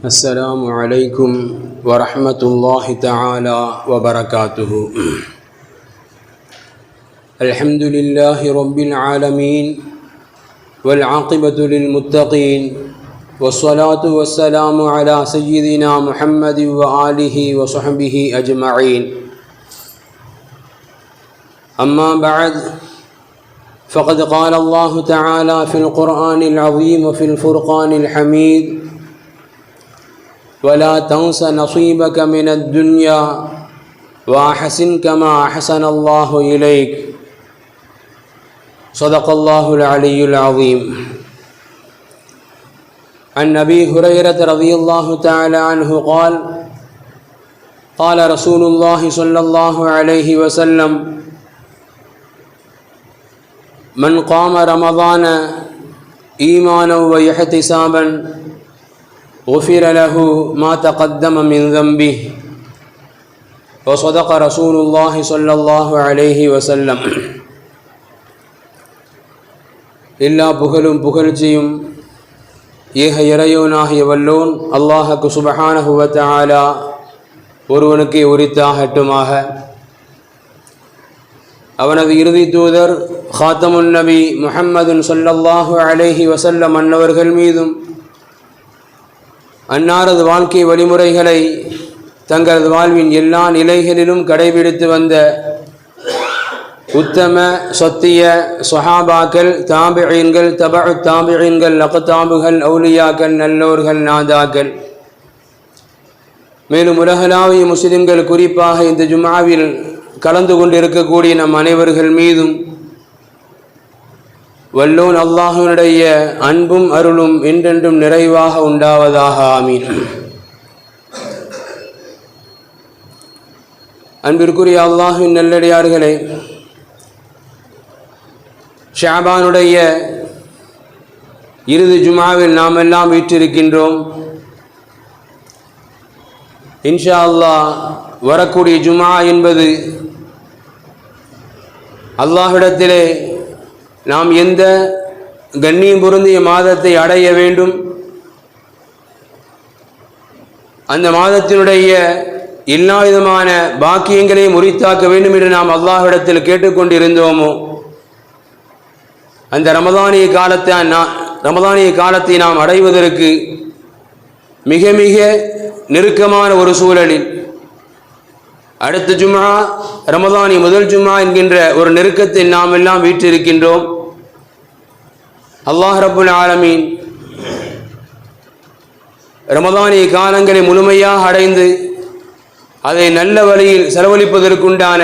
السلام عليكم ورحمة الله تعالى وبركاته. الحمد لله رب العالمين والعاقبة للمتقين والصلاة والسلام على سيدنا محمد وآله وصحبه أجمعين. أما بعد، فقد قال الله تعالى في القرآن العظيم وفي الفرقان الحميد: ولا تنس نصيبك من الدنيا وأحسن كما أحسن الله إليك. صدق الله العلي العظيم. عن أبي هريرة رضي الله تعالى عنه قال: قال رسول الله صلى الله عليه وسلم: من قام رمضان إيمانا واحتسابا غفر له ما تقدم من ذنبه. وصدق رسول الله صلى الله عليه وسلم. எல்லா புகழும் புகழ்ச்சியும் ஏக இறையோனாகிய வல்லோன் அல்லாஹ்வுக்கு சுப்ஹானஹு வ தஆலா ஒருவனுக்கே உரித்தாகட்டுமாக. அவனது இறுதி தூதர் ஹாத்தமுன் நபி முஹம்மதுன் ஸல்லல்லாஹு அலைஹி வஸல்லம் அன்னவர்கள் மீதும் அன்னாரது வாழ்க்கை வழிமுறைகளை தங்களது வாழ்வின் எல்லா நிலைகளிலும் கடைபிடித்து வந்த உத்தம சத்திய ஸஹாபாக்கள், தாபிஈன்கள், தபஉ தாபிஈன்கள், அக்தாபுகள், அவுலியாக்கள், நல்லோர்கள், நாதாக்கள், மேலும் உலகளாவிய முஸ்லிம்கள் குறிப்பாக இந்த ஜும்ஆவில் கலந்து கொண்டிருக்கக்கூடிய நம் அனைவர்கள் மீதும் வல்லோன் அல்லாஹ்வினுடைய அன்பும் அருளும் என்றென்றும் நிறைவாக உண்டாவதாக. ஆமீன். அன்பிற்குரிய அல்லாஹ்வின் நல்லடியார்களே, ஷஅபானுடைய இறுதி ஜும்ஆவில் நாம் எல்லாம் வீற்றிருக்கின்றோம். இன்ஷா அல்லாஹ் வரக்கூடிய ஜும்ஆ என்பது அல்லாஹ்விடத்திலே நாம் எந்த கண்ணியம் பொருந்திய மாதத்தை அடைய வேண்டும், அந்த மாதத்தினுடைய எல்லா விதமான பாக்கியங்களையும் உரித்தாக்க வேண்டும் என்று நாம் அல்லாஹ்விடத்தில் கேட்டுக்கொண்டிருந்தோமோ, அந்த ரமதானிய காலத்தை நாம் அடைவதற்கு மிக மிக நெருக்கமான ஒரு சூழலில் அடுத்த ஜும்ஆ ரமதானி முதல் ஜும்ஆ என்கின்ற ஒரு நெருக்கத்தில் நாம் எல்லாம் வீற்றிருக்கின்றோம். அல்லாஹ் ரப்புல் ஆலமீன் ரமதானிய காலங்களை முழுமையாக அடைந்து அதை நல்ல வழியில் செலவழிப்பதற்குண்டான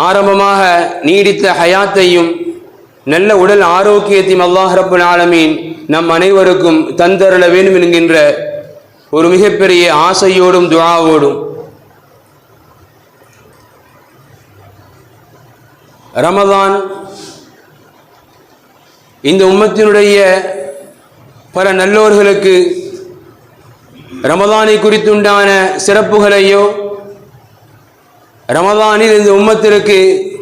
ஆரம்பமாக நீடித்த ஹயாத்தையும் நல்ல உடல் ஆரோக்கியத்தையும் அல்லாஹ் ரப்புல் ஆலமீன் நம் அனைவருக்கும் தந்தருள வேண்டும் என்கின்ற ஒரு மிகப்பெரிய ஆசையோடும் துஆவோடும் ரமதான் இந்த உம்மத்தினுடைய பல நல்லோர்களுக்கு ரமதானை குறித்துண்டான சிறப்புகளையோ, ரமதானில் இந்த உம்மத்திற்கு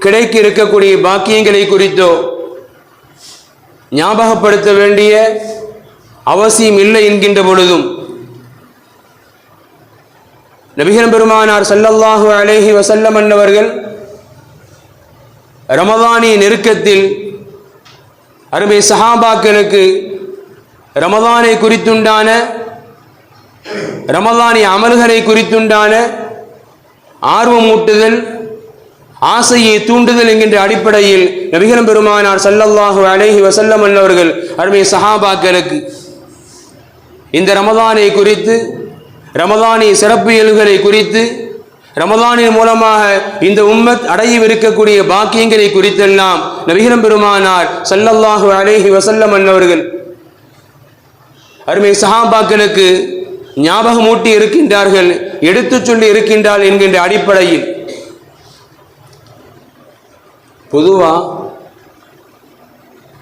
கிடைக்க இருக்கக்கூடிய பாக்கியங்களை குறித்தோ ஞாபகப்படுத்த வேண்டிய அவசியம் இல்லை என்கின்ற பொழுதும், நபிகள் பெருமானார் ஸல்லல்லாஹு அலைஹி வஸல்லம் அன்னவர்கள் ரமதானிய நெருக்கத்தில் அருமை சஹாபாக்களுக்கு ரமதானை குறித்துண்டான, ரமதானிய அமல்களை குறித்துண்டான ஆர்வமூட்டுதல், ஆசையை தூண்டுதல் என்கின்ற அடிப்படையில் நபிகள் பெருமானார் ஸல்லல்லாஹு அலைஹி வஸல்லம் அன்னவர்கள் அருமை சஹாபாக்களுக்கு இந்த ரமதானை குறித்து, ரமதானிய சிறப்பியல்களை குறித்து, ரமதானின் மூலமாக இந்த உம்மத் அடையவிருக்கக்கூடிய பாக்கியங்களை குறித்தெல்லாம் நபிகள் பெருமானார் ஸல்லல்லாஹு அலைஹி வஸல்லம் அன்னவர்கள் அருமை சஹாபாக்களுக்கு ஞாபகமூட்டி இருக்கின்றார்கள், எடுத்துச் சொல்லி இருக்கின்றார்கள் என்கின்ற அடிப்படையில் பொதுவா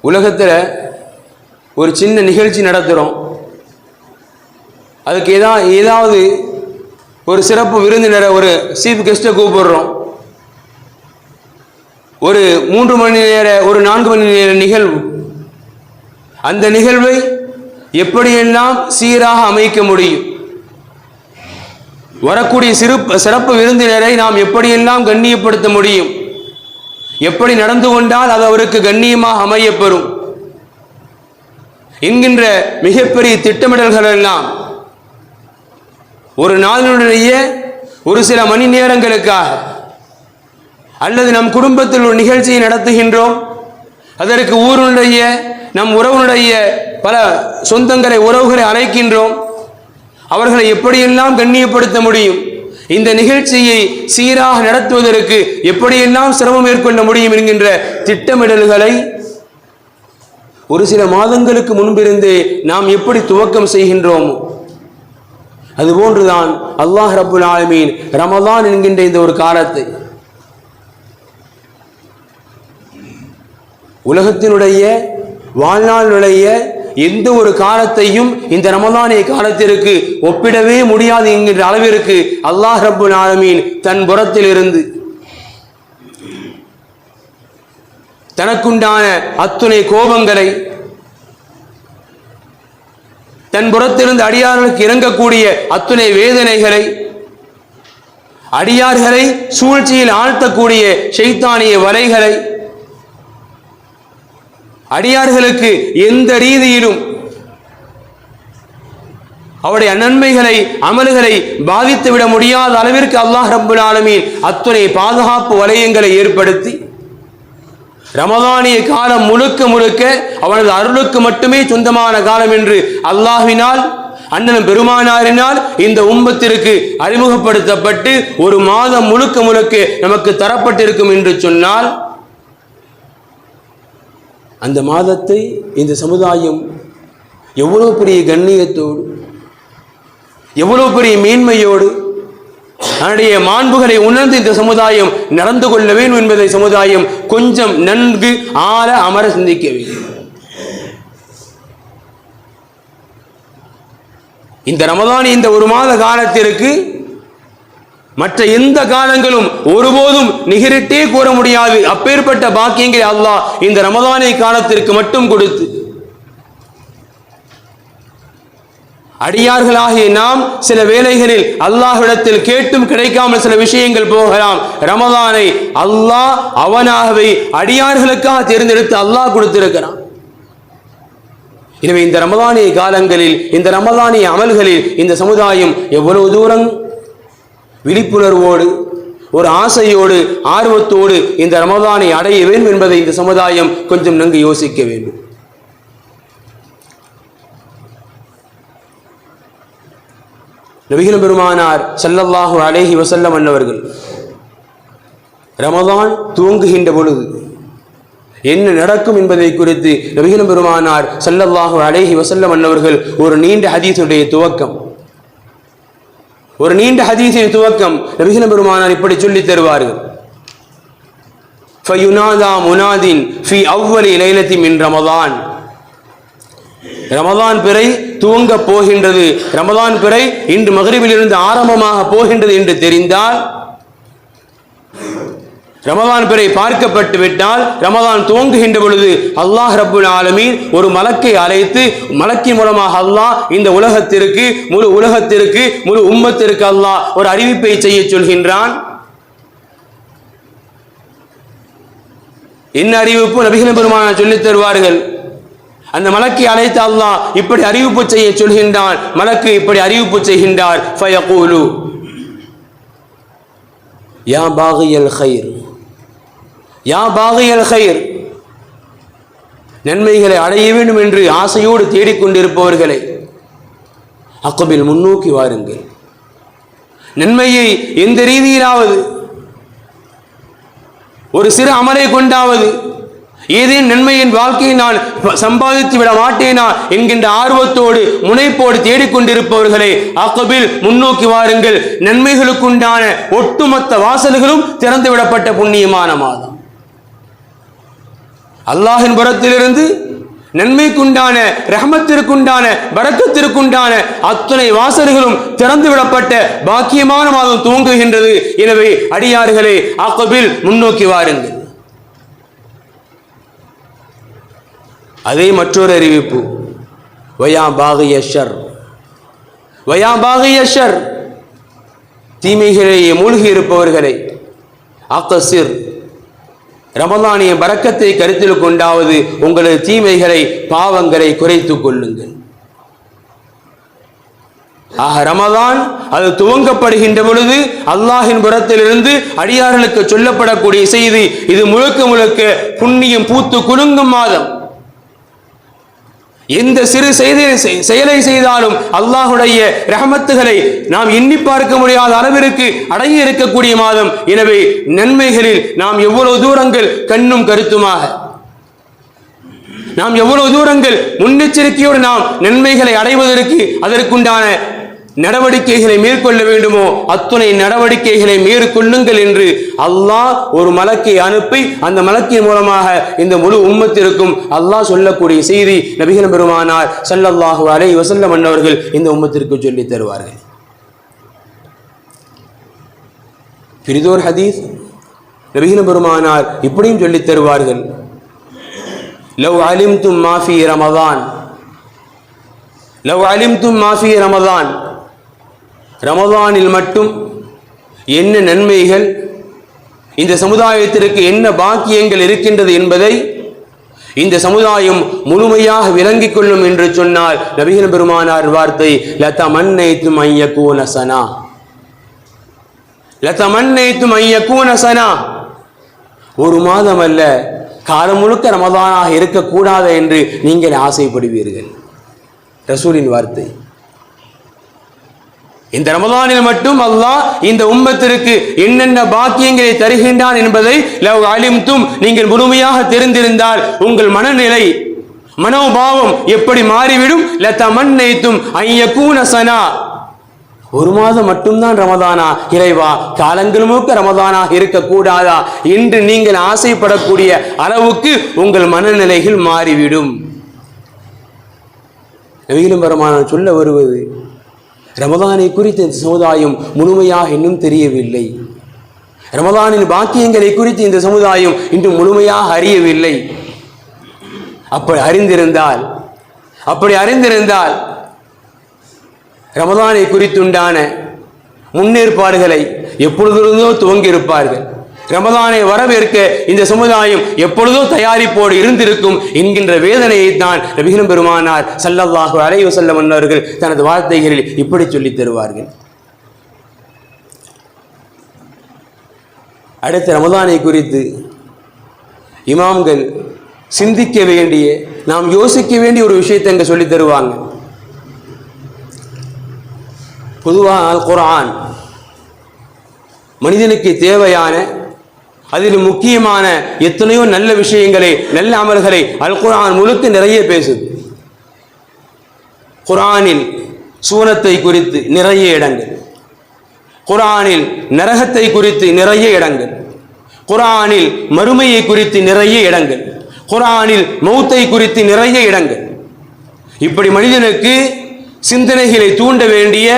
உலகத்தில் ஒரு சின்ன நிகழ்ச்சி நடத்துகிறோம், அதுக்கு ஏதாவது ஒரு சிறப்பு விருந்தினரை, ஒரு சீஃப் கெஸ்ட்டை கூப்பிடுறோம். ஒரு 3 மணி நேர, ஒரு 4 மணி நேர நிகழ்வு, அந்த நிகழ்வை எப்படியெல்லாம் சீராக அமைக்க முடியும், வரக்கூடிய சிறப்பு விருந்தினரை நாம் எப்படியெல்லாம் கண்ணியப்படுத்த முடியும், எப்படி நடந்து கொண்டால் அது அவருக்கு கண்ணியமாக அமையப்பெறும் என்கின்ற மிகப்பெரிய திட்டமிடல்கள் எல்லாம் ஒரு நாளினுடைய ஒரு சில மணி நேரங்களுக்காக அல்லது நம் குடும்பத்தில் ஒரு நிகழ்ச்சியை நடத்துகின்றோம், அதற்கு ஊருடைய நம் உறவுடைய பல சொந்தங்களை உறவுகளை அழைக்கின்றோம், அவர்களை எப்படியெல்லாம் கண்ணியப்படுத்த முடியும், இந்த நிகழ்ச்சியை சீராக நடத்துவதற்கு எப்படியெல்லாம் சிரமம் மேற்கொள்ள முடியும் என்கின்ற திட்டமிடல்களை ஒரு சில மாதங்களுக்கு முன்பிருந்து நாம் எப்படி துவக்கம் செய்கின்றோமோ அதுபோன்றுதான் அல்லாஹ் ரப்புல் ஆலமீன் ரமதான் என்கின்ற இந்த ஒரு காலத்தை உலகத்தினுடைய வாழ்நாளுடைய எந்த ஒரு காலத்தையும் இந்த ரமதானிய காலத்திற்கு ஒப்பிடவே முடியாது என்கின்ற அளவிற்கு அல்லாஹ் ரப்புல் ஆலமீன் தன் புறத்தில் இருந்து தனக்குண்டான அத்துணை கோபங்களை, தன் புறத்திலிருந்து அடியார்களுக்கு இறங்கக்கூடிய அத்துணை வேதனைகளை, அடியார்களை சூழ்ச்சியில் ஆழ்த்தக்கூடிய ஷைத்தானிய வலைகளை, அடியார்களுக்கு எந்த ரீதியிலும் அவருடைய நன்மைகளை அமல்களை பாதித்துவிட முடியாத அளவிற்கு அல்லாஹ் ரப்புல் ஆலமீன் அத்துணை பாதுகாப்பு வலயங்களை ஏற்படுத்தி ரமதானிய காலம் முழுக்க முழுக்க அவனது அருளுக்கு மட்டுமே சொந்தமான காலம் என்று அல்லாஹ்வினால் அண்ணன் பெருமானாரினால் இந்த உம்மத்திற்கு அறிமுகப்படுத்தப்பட்டு ஒரு மாதம் முழுக்க முழுக்க நமக்கு தரப்பட்டிருக்கும் என்று சொன்னால் அந்த மாதத்தை இந்த சமுதாயம் எவ்வளவு பெரிய கண்ணியத்தோடு எவ்வளவு பெரிய மேன்மையோடு தன்னுடைய மாண்புகளை உணர்ந்து இந்த சமுதாயம் நடந்து கொள்ள வேண்டும் என்பதை சமுதாயம் கொஞ்சம் நன்கு ஆழ அமர சிந்திக்க வேண்டும். இந்த ரமதான் இந்த ஒரு மாத காலத்திற்கு மற்ற எந்த காலங்களும் ஒருபோதும் நிகரிட்டே கூற முடியாது. அப்பேற்பட்ட பாக்கியங்களை அல்லாஹ் இந்த ரமதானை காலத்திற்கு மட்டும் கொடுத்து அடியார்களாகிய நாம் சில வேளைகளில் அல்லாஹ்விடத்தில் கேட்டும் கிடைக்காமல் சில விஷயங்கள் போகலாம். ரமதானை அல்லாஹ் அவனாகவே அடியார்களுக்காக தேர்ந்தெடுத்து அல்லாஹ் கொடுத்திருக்கிறான். எனவே இந்த ரமதானிய காலங்களில் இந்த ரமதானிய அமல்களில் இந்த சமுதாயம் எவ்வளவு தூரம் விழிப்புணர்வோடு ஒரு ஆசையோடு ஆர்வத்தோடு இந்த ரமதானை அடைய வேண்டும் என்பதை இந்த சமுதாயம் கொஞ்சம் நன்கு யோசிக்க வேண்டும். நபிகள் பெருமானார் ஸல்லல்லாஹு அலைஹி வஸல்லம் அன்னவர்கள் ரமதான் துவங்குகின்ற பொழுது என்ன நடக்கும் என்பதை குறித்து நபிகள் பெருமானார் ஸல்லல்லாஹு அலைஹி வஸல்லம் அன்னவர்கள் ஒரு நீண்ட ஹதீஸுடைய துவக்கம் நபிகள் பெருமானார் இப்படி சொல்லி தருவார்கள். ஃபயுனாதா முனாதின் ஃபி அவ்வலி லைலத்தி மின் ரமதான். ரமதான் பிறை துவங்க போகின்றது, ரமதான் பிறை இன்று மக்ரிபிலிருந்து ஆரம்பமாக போகின்றது என்று தெரிந்தால், ரமதான் பிறை பார்க்கப்பட்டு விட்டால், ரமதான் துவங்குகின்ற பொழுது அல்லாஹ் ரப்புல் ஆலமீன் ஒரு மலக்கை அழைத்து, மலக்கின் மூலமாக அல்லாஹ் இந்த உலகத்திற்கு முழு உம்மத்திற்கு அல்லாஹ் ஒரு அறிவிப்பை செய்ய சொல்கின்றான். என்ன அறிவிப்பு? நபிகள் பெருமானார் சொல்லித் தருவார்கள். அந்த மலக்கை அழைத்து அல்லாஹ் இப்படி அறிவிப்பு செய்ய சொல்கின்றான். மலக்கு இப்படி அறிவிப்பு செய்கின்றார். ஃபயகூலு யா பாகியல் கைர், யா பாகியல் கைர், நன்மைகளை அடைய வேண்டும் என்று ஆசையோடு தேடிக்கொண்டிருப்பவர்களை அக்பில் முன்னோக்கி வாருங்கள். நன்மையை எந்த ரீதியிலாவது ஒரு சிறு அமலை கொண்டாவது ஏதேனும் நன்மையின் வாழ்க்கையை நான் சம்பாதித்து விட மாட்டேனா என்கின்ற ஆர்வத்தோடு முனைப்போடு தேடிக்கொண்டிருப்பவர்களை அக்பில் முன்னோக்கி வாருங்கள். நன்மைகளுக்குண்டான ஒட்டுமொத்த வாசல்களும் திறந்து விடப்பட்ட புண்ணியமான மாதம். அல்லாஹின் புறத்திலிருந்து நன்மைக்குண்டான ரஹ்மத்திற்குண்டான பரக்கத்திற்குண்டான அத்துணை வாசல்களும் திறந்து விடப்பட்ட பாக்கியமான மாதம் துவங்குகின்றது. எனவே அடியார்களே அக்பில் முன்னோக்கி வாருங்கள். அதே மற்றொரு அறிவிப்பு, வயா பாகிய ஷர், வயா பாகிய ஷர், தீமைகளிலேயே மூழ்கி இருப்பவர்களை, அக்ஸிர், ரமலானிய பரக்கத்தை கருத்தில் கொண்டாவது உங்களது தீமைகளை பாவங்களை குறைத்துக் கொள்ளுங்கள். ஆக ரமலான் அது துவங்கப்படுகின்ற பொழுது அல்லாஹின் புறத்திலிருந்து அடியார்களுக்கு சொல்லப்படக்கூடிய செய்தி, இது முழுக்க முழுக்க புண்ணியம் பூத்து குலுங்கும் மாதம். எந்த சிறு செயலை செய்தாலும் அல்லாஹுடைய ரஹமத்துகளை நாம் எண்ணி பார்க்க முடியாத அளவிற்கு அடங்கி இருக்கக்கூடிய மாதம். எனவே நன்மைகளில் நாம் எவ்வளவு தூரங்கள் கண்ணும் கருத்துமாக, நாம் எவ்வளவு தூரங்கள் முன்னெச்சரிக்கையோடு நாம் நன்மைகளை அடைவதற்கு அதற்குண்டான நடவடிக்கைகளை மேற்கொள்ள வேண்டுமோ அத்துணை நடவடிக்கைகளை மேற்கொள்ளுங்கள் என்று அல்லாஹ் ஒரு மலக்கை அனுப்பி அந்த மலக்கின் மூலமாக இந்த முழு உம்மத்திற்கும் அல்லாஹ் சொல்லக்கூடிய செய்தி நபிகள் பெருமானார் ஸல்லல்லாஹு அலைஹி வஸல்லம் அவர்கள் இந்த உம்மத்திற்கு சொல்லித் தருவார்கள். பிரிதோர் ஹதீஸ் நபிகள் பெருமானார் இப்படியும் சொல்லித் தருவார்கள், லவ் அலிம்தும் மா ஃபீ ரமதான், லவ் அலிம்தும் மா ஃபீ ரமதான், ரமதானில் மட்டும் என்ன நன்மைகள், இந்த சமுதாயத்திற்கு என்ன பாக்கியங்கள் இருக்கின்றது என்பதை இந்த சமுதாயம் முழுமையாக விளங்கிக் கொள்ளும் என்று சொன்னால் நபிகள் பெருமானார் வார்த்தை, லதமன்னைத்தும் அன் யகூன ஸனா, லதமன்னைத்தும் அன் யகூன ஸனா, ஒரு மாதம் அல்ல காலம் முழுக்க ரமதானாக இருக்கக்கூடாது என்று நீங்கள் ஆசைப்படுவீர்கள். ரசூலின் வார்த்தை. இந்த ரமதானில் மட்டும் அல்லாஹ் இந்த உம்மத்திற்கு என்னென்ன பாக்கியங்களை தருகின்றான் என்பதை லவ் அலிம்தும், நீங்கள் முழுமையாக தெரிந்திருந்தால் உங்கள் மனநிலை, மனோபாவம் எப்படி மாறிவிடும். லதமன்னைத்தும் அன் யகூன ஸனா, ஒரு மாதம் மட்டும்தான் ரமதானா, இறைவா காலங்கள் முழுக்க ரமதானாக இருக்கக்கூடாதா என்று நீங்கள் ஆசைப்படக்கூடிய அளவுக்கு உங்கள் மனநிலைகள் மாறிவிடும். நபிகள் பெருமானார் சொல்ல வருவது, ரமதானை குறித்து இந்த சமுதாயம் முழுமையாக இன்னும் தெரியவில்லை, ரமதானின் பாக்கியங்களை குறித்து இந்த சமுதாயம் இன்று முழுமையாக அறியவில்லை. அப்படி அறிந்திருந்தால் ரமதானை குறித்துண்டான முன்னேற்பாடுகளை எப்பொழுதோ துவங்கியிருப்பார்கள். ரமதானை வரவேற்க இந்த சமுதாயம் எப்பொழுதோ தயாரிப்போடு இருந்திருக்கும் என்கின்ற வேதனையை தான் நபிகள் பெருமானார் ஸல்லல்லாஹு அலைஹி வஸல்லம் அவர்கள் தனது வார்த்தைகளில் இப்படி சொல்லித் தருவார்கள். அடுத்த ரமதானை குறித்து இமாம்கள் சிந்திக்க வேண்டிய, நாம் யோசிக்க வேண்டிய ஒரு விஷயத்தை அங்கே சொல்லித் தருவாங்க. பொதுவாக அல் குர்ஆன் மனிதனுக்கு தேவையான, அதில் முக்கியமான எத்தனையோ நல்ல விஷயங்களை, நல்ல அமல்களை அல் குர்ஆன் முழுக்க நிறைய பேசுது. குர்ஆனில் சூனத்தை குறித்து நிறைய இடங்கள், குர்ஆனில் நரகத்தை குறித்து நிறைய இடங்கள், குர்ஆனில் மறுமையை குறித்து நிறைய இடங்கள், குர்ஆனில் மௌத்தை குறித்து நிறைய இடங்கள். இப்படி மனிதனுக்கு சிந்தனைகளை தூண்ட வேண்டிய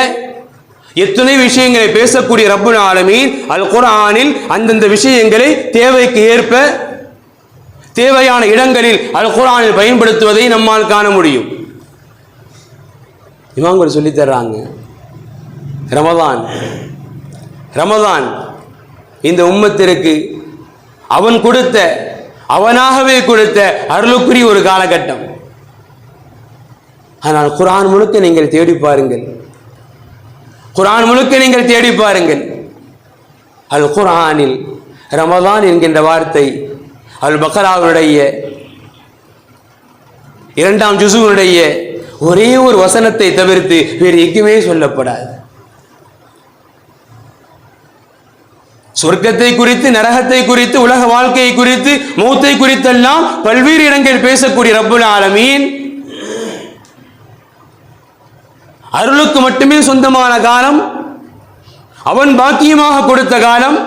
எத்தனை விஷயங்களை பேசக்கூடிய ரப்புல் ஆலமீன் அல் குர்ஆனில் அந்தந்த விஷயங்களை தேவைக்கு ஏற்ப தேவையான இடங்களில் அல் குர்ஆனில் பயன்படுத்துவதை நம்மால் காண முடியும். இமாம்கள் சொல்லித் தர்றாங்க, ரமதான் இந்த உம்மத்திற்கு அவனாகவே கொடுத்த அருளுக்குரிய ஒரு காலகட்டம். ஆனால் குர்ஆன் முழுக்க நீங்கள் தேடி பாருங்கள், குர்ஆன் முழுக்க நீங்கள் தேடி பாருங்கள், அல் குர்ஆனில் ரமதான் என்கின்ற வார்த்தை அல் பக்ராவுடைய 2ஆம் ஜுஸுவுடைய ஒரே ஒரு வசனத்தை தவிர்த்து வேறு எங்குமே சொல்லப்படாது. சொர்க்கத்தை குறித்து, நரகத்தை குறித்து, உலக வாழ்க்கையை குறித்து, மௌத்தை குறித்தெல்லாம் பல்வேறு இடங்கள் பேசக்கூடிய ரப்புல் ஆலமீன் அருளுக்கு மட்டுமே சொந்தமான காலம், அவன் பாக்கியமாக கொடுத்த காலம்,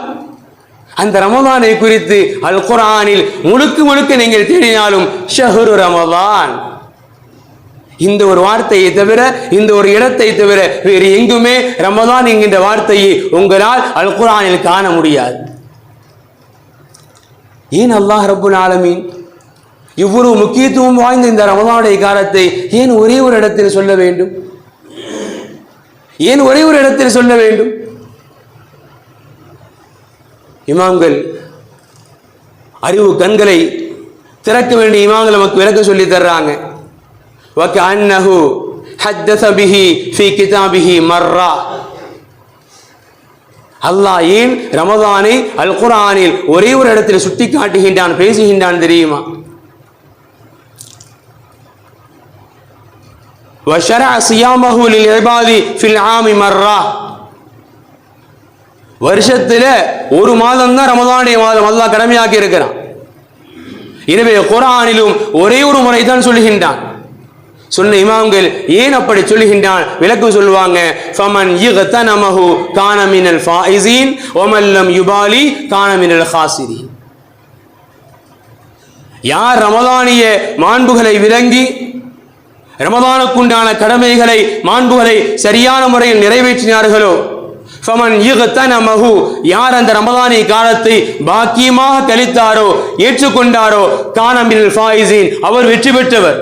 அந்த ரமதானை குறித்து அல் குர்ஆனில் முழுக்க நீங்கள் தேடினாலும் ஷஹ்ரு ரமதான், இந்த ஒரு வார்த்தையை தவிர, இந்த ஒரு இடத்தை தவிர வேறு எங்குமே ரமதான் என்கின்ற வார்த்தையை உங்களால் அல் குர்ஆனில் காண முடியாது. ஏன் அல்லாஹ் ரப்புல் ஆலமீன் இவ்வளவு முக்கியத்துவம் வாய்ந்த இந்த ரமதானுடைய காலத்தை ஏன் ஒரே ஒரு இடத்தில் சொல்ல வேண்டும்? ஏன் ஒரே ஒரு இடத்தில் சொல்ல வேண்டும்? இமாம்கள், அறிவு கண்களை திறக்க வேண்டிய இமாம்கள் நமக்கு விளக்க சொல்லி தர்றாங்க. வகஅன்னஹு ஹத்தஸ பிஹி ஃபீ கிதாபிஹி மர்ரா. அல்லாஹ் ஏன் ரமதானை அல் குர்ஆனில் ஒரே ஒரு இடத்தில் சுட்டி காட்டுகின்றான், பேசுகின்றான் தெரியுமா? வஷரஅ சியாமஹு லில் இபாதி ஃபில் ஆமி மர்ரா. வருஷத்துல ஒரு மாதம் தான் ரமதானுடைய மாதம் அல்லாஹ் கடமையாக்கி இருக்கிறான். எனவே குர்ஆனிலும் ஒரே ஒரு முறை தான் சொல்லுகின்றான். சொன்ன இமாம்கள் ஏன் அப்படி சொல்லுகின்றான் விளக்கம் சொல்லுவாங்க. ஃபமன் யக்தனமஹு கான மினல் ஃபாயிஸீன் வமன் லம் யுபாலி கான மினல் காஸிரீன். யார் ரமதானிய மாண்புகளை விளங்கி ரமதானுக்குண்டான கடமைகளை மாண்புகளை சரியான முறையில் நிறைவேற்றினார்களோ, ஃபமன் யக்தனமஹு, யார் அந்த ரமதானிய காலத்தை பாக்கியமாக கழித்தாரோ, ஏற்றுக்கொண்டாரோ, கான மினல் ஃபாயிஸீன், அவர் வெற்றி பெற்றவர்.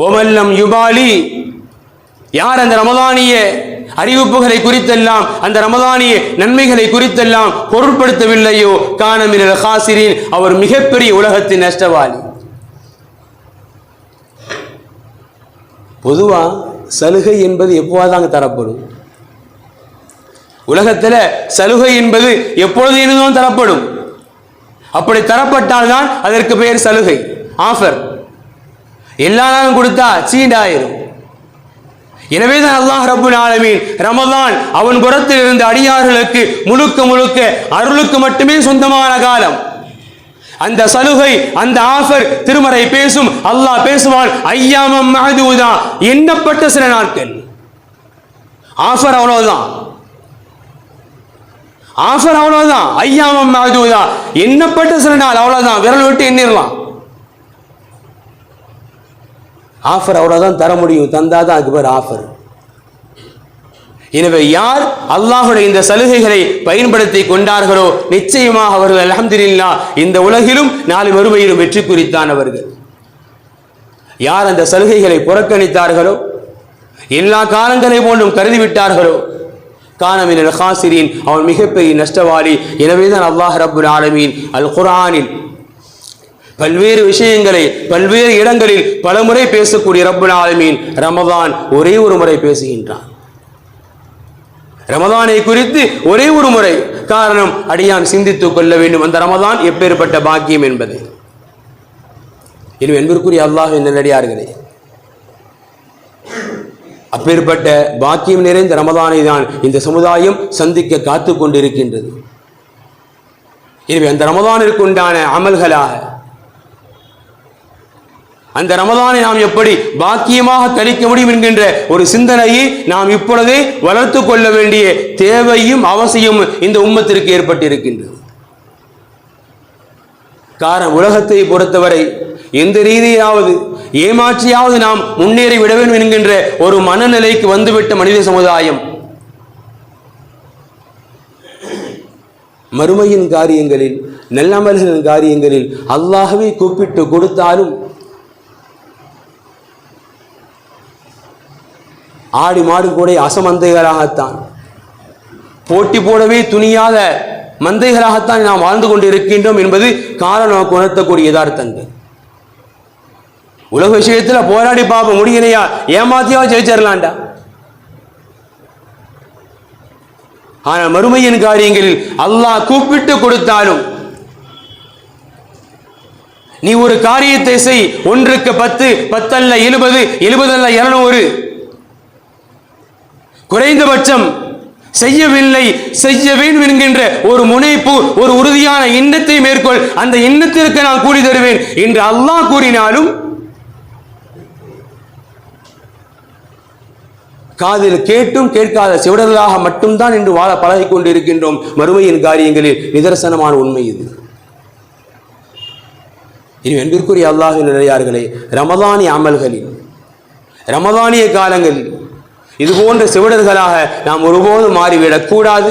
வமன் லம் யுபாலி, யார் அந்த ரமதானிய அறிவிப்புகளை குறித்தெல்லாம் அந்த ரமதானிய நன்மைகளை குறித்தெல்லாம் பொருட்படுத்தவில்லையோ, கான மினல் காஸிரீன், அவர் மிகப்பெரிய உலகத்தின் நஷ்டவாளி. பொதுவா சலுகை என்பது எப்போதாங்க தரப்படும்? உலகத்துல சலுகை என்பது எப்பொழுது இருந்தும் தரப்படும். அப்படி தரப்பட்டால்தான் அதற்கு பெயர் சலுகை, ஆஃபர். எல்லா நாளும் கொடுத்தா சீண்டாயிரும். எனவேதான் அல்லாஹ் ரப்புல் ஆலமீன் ரமதான் அவன் புறத்தில் இருந்த அடியார்களுக்கு முழுக்க முழுக்க அருளுக்கு மட்டுமே சொந்தமான காலம். அந்த சலுகை, அந்த ஆஃபர் திருமறை பேசும். அல்லாஹ் பேசுவான், ஐயாமம் மஅதூதா, எண்ணப்பட்ட சில நாட்கள். ஆஃபர் அவ்வளவுதான், ஆஃபர் அவ்வளவுதான். ஐயாமம் மஅதூதா, எண்ணப்பட்ட சில நாள், அவ்வளவுதான். விரல் விட்டு எண்ணிரலாம். ஆஃபர் அவ்வளவுதான் தர முடியும், தந்தாதான் அதுக்கு பேர் ஆஃபர். எனவே யார் அல்லாஹ்வுடைய இந்த சலுகைகளை பயன்படுத்தி கொண்டார்களோ, நிச்சயமாக அவர்கள் அல்ஹம்துலில்லாஹ் இந்த உலகிலும் நாளை மறுமையிலும் வெற்றி குறித்தானவர்கள். யார் அந்த சலுகைகளை புறக்கணித்தார்களோ, எல்லா காலங்களை போன்றும் கருதிவிட்டார்களோ, கான மினல் காஸிரீன், அவன் மிகப்பெரிய நஷ்டவாளி. எனவேதான் அல்லாஹ் ரப்புல் ஆலமீன் அல் குர்ஆனில் பல்வேறு விஷயங்களை பல்வேறு இடங்களில் பலமுறை பேசக்கூடிய ரப்புல் ஆலமீன் ரமதான் ஒரே ஒரு முறை பேசுகின்றான். ரமதானை குறித்து ஒரே ஒரு முறை. காரணம், அடியான் சிந்தித்துக் கொள்ள வேண்டும் அந்த ரமதான் எப்பேற்பட்ட பாக்கியம் என்பதை. எனவே அன்பிற்குரிய அல்லாஹ்வின் நல்லடியார்களே, அப்பேற்பட்ட பாக்கியம் நிறைந்த ரமதானை தான் இந்த சமுதாயம் சந்திக்க காத்து கொண்டிருக்கின்றது. எனவே அந்த ரமதானிற்கு உண்டான அமல்களாக அந்த ரமதானை நாம் எப்படி பாக்கியமாக கழிக்க முடியும் என்கின்ற ஒரு சிந்தனையை நாம் இப்பொழுதே வளர்த்து கொள்ள வேண்டிய தேவையும் அவசியமும் இந்த உம்மத்திற்கு ஏற்பட்டிருக்கின்றது. காரணம், உலகத்தை பொறுத்தவரை எந்த ரீதியாவது ஏமாற்றியாவது நாம் முன்னேறி விட வேண்டும் என்கின்ற ஒரு மனநிலைக்கு வந்துவிட்ட மனித சமுதாயம் மறுமையின் காரியங்களில், நல்லமல்களின் காரியங்களில் அல்லாஹ்வை கூப்பிட்டு கொடுத்தாலும் ஆடி மாடு கூட அசமந்தைகளாகத்தான், போட்டி போடவே துணியாத மந்தைகளாகத்தான் நாம் வாழ்ந்து கொண்டு இருக்கின்றோம் என்பது காலம் நமக்கு உணர்த்தக்கூடிய யதார்த்தங்கள். உலக விஷயத்துல போராடி பார்ப்போம், முடியலையா, ஏமாத்தியா ஜெயிச்சிடலாண்டா. ஆனால் மறுமையின் காரியங்களில் அல்லாஹ் கூப்பிட்டு கொடுத்தாலும், நீ ஒரு காரியத்தை செய், 1க்கு 10, 10 அல்ல 70, 70 அல்ல 200, குறைந்தபட்சம் செய்யவில்லை, செய்ய வேண்டும் என்கின்ற ஒரு முனைப்பு, ஒரு உறுதியான எண்ணத்தை மேற்கொள், அந்த எண்ணத்திற்கு நான் கூலி தருவேன் என்று அல்லாஹ் கூறினாலும் காதில் கேட்டும் கேட்காத செவிடர்களாக மட்டும்தான் என்று வாழ பழகிக் கொண்டிருக்கின்றோம். மறுமையின் காரியங்களில் நிதர்சனமான உண்மை இது. இனி அன்பிற்குரிய அல்லாஹ்வின் நல்லடியார்களே, ரமதானிய அமல்களில், ரமதானிய காலங்களில் இது போன்ற செவிடர்களாக நாம் ஒருபோதும் மாறிவிடக் கூடாது.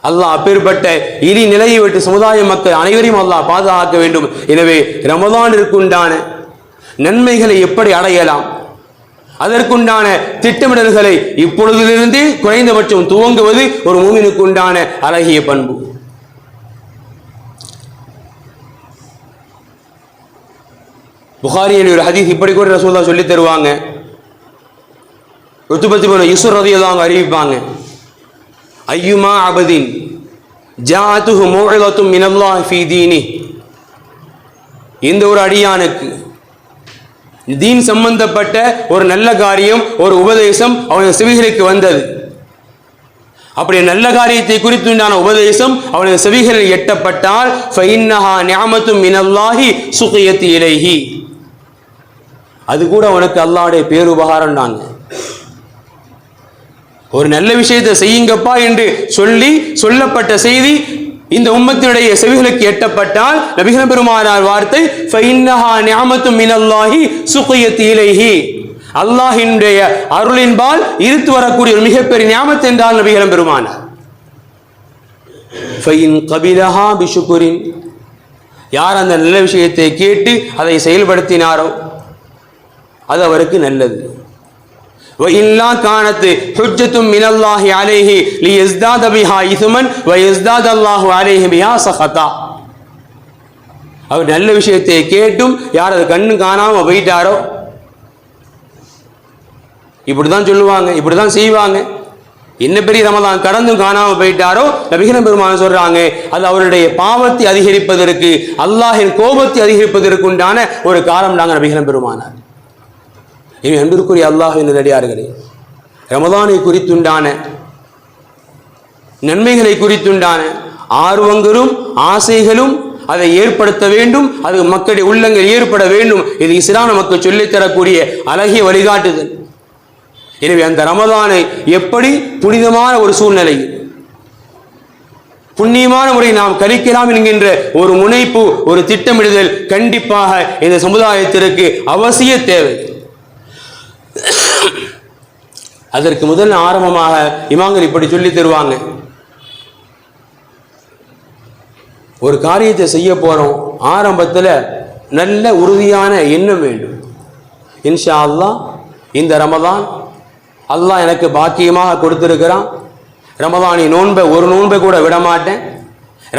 அல்லாஹ் அப்பேற்பட்ட இனி நிலையை விட்டு சமுதாய மக்கள் அனைவரையும் அல்லாஹ் பாதுகாக்க வேண்டும். எனவே ரமதானிற்குண்டான நன்மைகளை எப்படி அடையலாம், அதற்குண்டான திட்டமிடல்களை இப்பொழுதிலிருந்தே குறைந்தபட்சம் துவங்குவது ஒரு மூமினுக்கு உண்டான அழகிய பண்பு. புகாரியில் ஒரு ஹதீஸ் இப்படி கூட ரசூலுல்லாஹ் சொல்லி தருவாங்க. உத்பத் இப்னு யுஸ்ர் ரலியல்லாஹு அறிவிப்பாங்க, ஐயுமா அபதின் ஜாஅத்துஹு மௌஇலத்தும் மினல்லாஹி ஃபீ தீனி, இந்த ஒரு அடியானுக்கு தீன் சம்பந்தப்பட்ட ஒரு நல்ல காரியம், ஒரு உபதேசம் அவனுடைய செவிகளுக்கு வந்தது. அப்படி நல்ல காரியத்தை குறித்துண்டான உபதேசம் அவனுடைய செவிகளில் எட்டப்பட்டால் ஃபஇன்னஹா நிஅமத்தும் மினல்லாஹி சுகியத் இலைஹி, அது கூட அவனுக்கு அல்லாஹ்வுடைய பேருபகாரம் தாங்க. ஒரு நல்ல விஷயத்தை செய்யுங்கப்பா என்று சொல்லப்பட்ட செய்தி இந்த உம்மத்தினுடைய செவிகளுக்கு எட்டப்பட்டால் நபிகள் பெருமானார் வார்த்தை ஃபஇன்னஹா நிஅமத்தும் மினல்லாஹி சுகியத் இலைஹி, அல்லாஹ்வினுடைய அருளின்பால் இருத்து வரக்கூடிய ஒரு மிகப்பெரிய நியாமத் என்றால் நபிகள் பெருமானார். ஃபஇன் கபிலஹா பிஷுக்ரின், யார் அந்த நல்ல விஷயத்தை கேட்டு அதை செயல்படுத்தினாரோ அது அவருக்கு நல்லது. وَإِلَّا كَانَتْ حُجَّةٌ مِنَ اللَّهِ عَلَيْهِ لِيَزْدَادَ بِهَا إِثْمًا وَيَزْدَادَ اللَّهُ عَلَيْهِ بِهَا سَخَطًا. அவர் நல்ல விஷயத்தை கேட்டும் யார் அது கண்ணு காணாம போயிட்டாரோ, இப்படிதான் சொல்லுவாங்க, இப்படிதான் செய்வாங்க, என்ன பெரிய ரமலான் கடந்தும் காணாம போயிட்டாரோ, நபிகள் பெருமானார் சொல்றாங்க அது அவருடைய பாவத்தை அதிகரிப்பதற்கு, அல்லாஹ்வின் கோபத்தை அதிகரிப்பதற்கு உண்டான ஒரு காரணம் தாங்க நபிகள் பெருமானார். அன்பிற்குரிய அல்லாஹ்வின் நல்லடியார்களே, ரமலானை குறித்துண்டான நன்மைகளை குறித்துண்டான ஆர்வங்களும் ஆசைகளும் அதை ஏற்படுத்த வேண்டும், அது மக்களுடைய உள்ளங்கள் ஏற்பட வேண்டும். இது இஸ்லாம் நமக்கு சொல்லித்தரக்கூடிய அழகிய வழிகாட்டுதல். எனவே அந்த ரமலானை எப்படி புனிதமான ஒரு சூழ்நிலை, புண்ணியமான முறை நாம் கழிக்கலாம் என்கின்ற ஒரு முனைப்பு, ஒரு திட்டமிடுதல் கண்டிப்பாக இந்த சமுதாயத்திற்கு அவசிய தேவை. அதற்கு முதல் ஆரம்பமாக இமாம்கள் இப்படி சொல்லி தருவாங்க, ஒரு காரியத்தை செய்ய போறோம், ஆரம்பத்தில் நல்ல உறுதியான எண்ணம் வேண்டும். இன்ஷா அல்லாஹ் இந்த ரமலான் அல்லாஹ் எனக்கு பாக்கியமாக கொடுத்திருக்கிறான், ரமலானிய நோன்பை ஒரு நோன்பை கூட விடமாட்டேன்,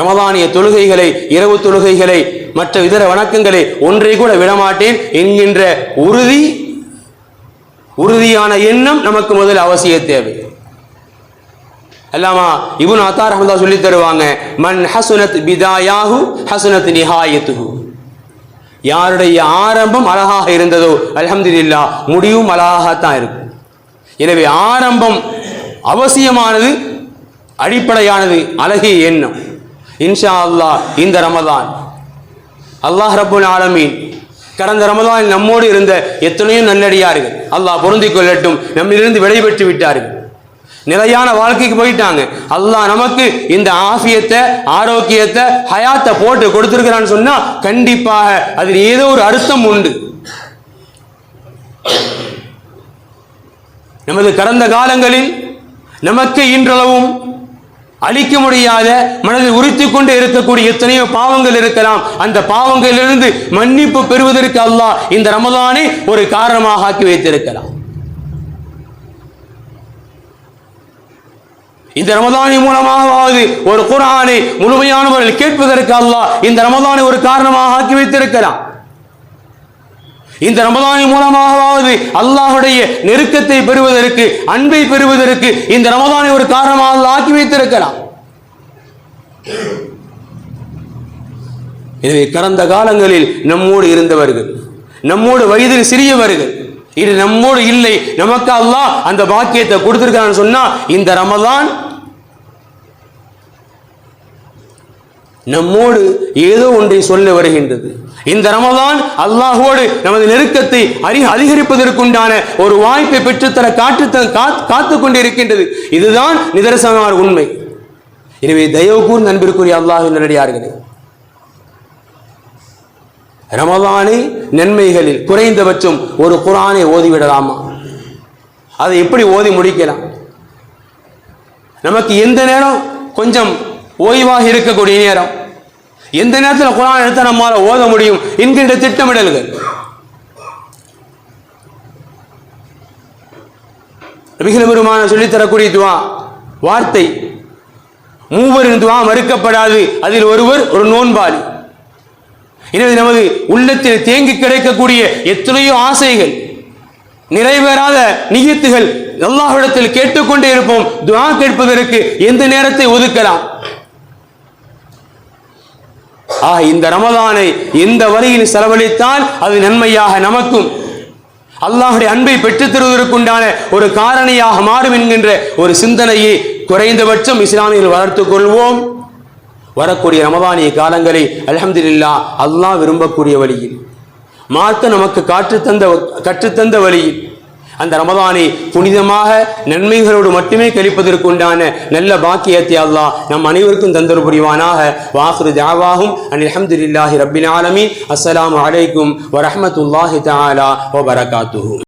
ரமலானிய தொழுகைகளை, இரவு தொழுகைகளை, மற்ற இதர வணக்கங்களை ஒன்றை கூட விடமாட்டேன் என்கின்ற உறுதியான எண்ணம் நமக்கு முதல் அவசிய தேவை. அல்லாமா இப்னு அத்தா ரஹ்மத்துல்லாஹி சொல்லி தருவாங்க, மன் ஹஸனத் பிதாயாஹு ஹஸனத் நிஹாயத்துஹு, யாருடைய ஆரம்பம் அழகாக இருந்ததோ அல்ஹம்துலில்லாஹ் முடிவும் அழகாகத்தான் இருக்கும். எனவே ஆரம்பம் அவசியமானது, அடிப்படையானது அழகிய எண்ணம். இன்ஷா அல்லாஹ் இந்த ரமலான் அல்லாஹ் ரப்புல் ஆலமீன் கடந்த ரமலானில் நம்மோடு இருந்த எத்தனையோ நல்லடியார்கள் அல்லாஹ் பொருந்திக் கொள்ளட்டும், நம்மிலிருந்து விடைபெற்று விட்டார்கள், நிலையான வாழ்க்கைக்கு போயிட்டாங்க. அல்லாஹ் நமக்கு இந்த ஆஃபியத்தை, ஆரோக்கியத்தை, ஹயாத்தை போட்டு கொடுத்திருக்கிறான்னு சொன்னா கண்டிப்பாக அதில் ஏதோ ஒரு அர்த்தம் உண்டு. நமது கடந்த காலங்களில் நமக்கு இன்றளவும் அழிக்க முடியாத, மனதில் உறுத்திக் கொண்டு இருக்கக்கூடிய எத்தனையோ பாவங்கள் இருக்கலாம். அந்த பாவங்களிலிருந்து மன்னிப்பு பெறுவதற்கு அல்லாஹ் இந்த ரமலானை ஒரு காரணமாக ஆக்கி வைத்திருக்கலாம். இந்த ரமலானின் மூலமாகவாவது ஒரு குர்ஆனை முழுமையானவர்கள் கேட்பதற்கு அல்லாஹ் இந்த ரமலானை ஒரு காரணமாக ஆக்கி வைத்திருக்கலாம். இந்த ரமலானின் மூலமாகவாவது அல்லாஹ்வுடைய நெருக்கத்தை பெறுவதற்கு, அன்பை பெறுவதற்கு இந்த ரமலானை ஒரு காரணமாக அல்லாஹ் ஆக்கி வைத்திருக்கலாம். எனவே கடந்த காலங்களில் நம்மோடு இருந்தவர்கள், நம்மோடு வயதில் சிறியவர்கள், இது நம்மோடு இல்லை, நமக்கு அல்லாஹ் அந்த பாக்கியத்தை கொடுத்திருக்கான்னு சொன்னா இந்த ரமலான் நம்மோடு ஏதோ ஒன்றை சொல்ல வருகின்றது. இந்த ரமலான் அல்லாஹ்வோடு நமது நெருக்கத்தை அதிகரிப்பதற்குண்டான ஒரு வாய்ப்பை பெற்றுத்தர காத்து கொண்டிருக்கின்றது. இதுதான் நிதர்சனமான உண்மை. எனவே தயவு கூர்ந்து நண்பிற்குரிய அல்லாஹ்வின் நல்லடியார்களே, ரமலானை நன்மைகளில் குறைந்தபட்சம் ஒரு குர்ஆனை ஓதிவிடலாமா? அதை எப்படி ஓதி முடிக்கலாம்? நமக்கு எந்த நேரம் கொஞ்சம் ஓய்வாக இருக்கக்கூடிய நேரம், எந்த நேரத்தில் குர்ஆன் எடுத்து நம்மால் ஓத முடியும் என்கின்ற திட்டமிடல்கள். நபிகள் பெருமானார் சொல்லித்தரக்கூடிய துஆ வார்த்தை, மூவரின் துஆ மறுக்கப்படாது, அதில் ஒருவர் ஒரு நோன்பாளி. எனவே நமது உள்ளத்தில் தேங்கி கிடைக்கக்கூடிய எத்தனையோ ஆசைகள், நிறைவேறாத நியத்துகள் அல்லாஹ்விடத்தில் கேட்டுக்கொண்டே இருப்போம். துஆ கேட்பதற்கு எந்த நேரத்தை ஒதுக்கலாம்? இந்த ரமலானை எந்த வரையில் செலவழித்தால் அது நன்மையாக நமக்கும் அல்லாஹ்வுடைய அன்பை பெற்றுத் தருவதற்குண்டான ஒரு காரணியாக மாறும் என்கின்ற ஒரு சிந்தனையை குறைந்தபட்சம் இஸ்லாமியர்கள் வளர்த்துக் கொள்வோம். வரக்கூடிய ரமதானிய காலங்களை அல்ஹம்துலில்லாஹ் அல்லாஹ் விரும்பக்கூடிய வழியில், மார்க்க நமக்கு கற்றுத்தந்த வழியில் அந்த ரமதானை புனிதமாக நன்மைகளோடு மட்டுமே கழிப்பதற்குண்டான நல்ல பாக்கியத்தை அல்லாஹ் நம் அனைவருக்கும் தந்தரு புரிவானாக. வாஹிரு தஅவாஹும் அனில் ஹம்துலில்லாஹி ரப்பில் ஆலமீன். அஸ்ஸலாமு அலைக்கும் வரஹ்மத்துல்லாஹி தஆலா வ பரகாத்துஹு.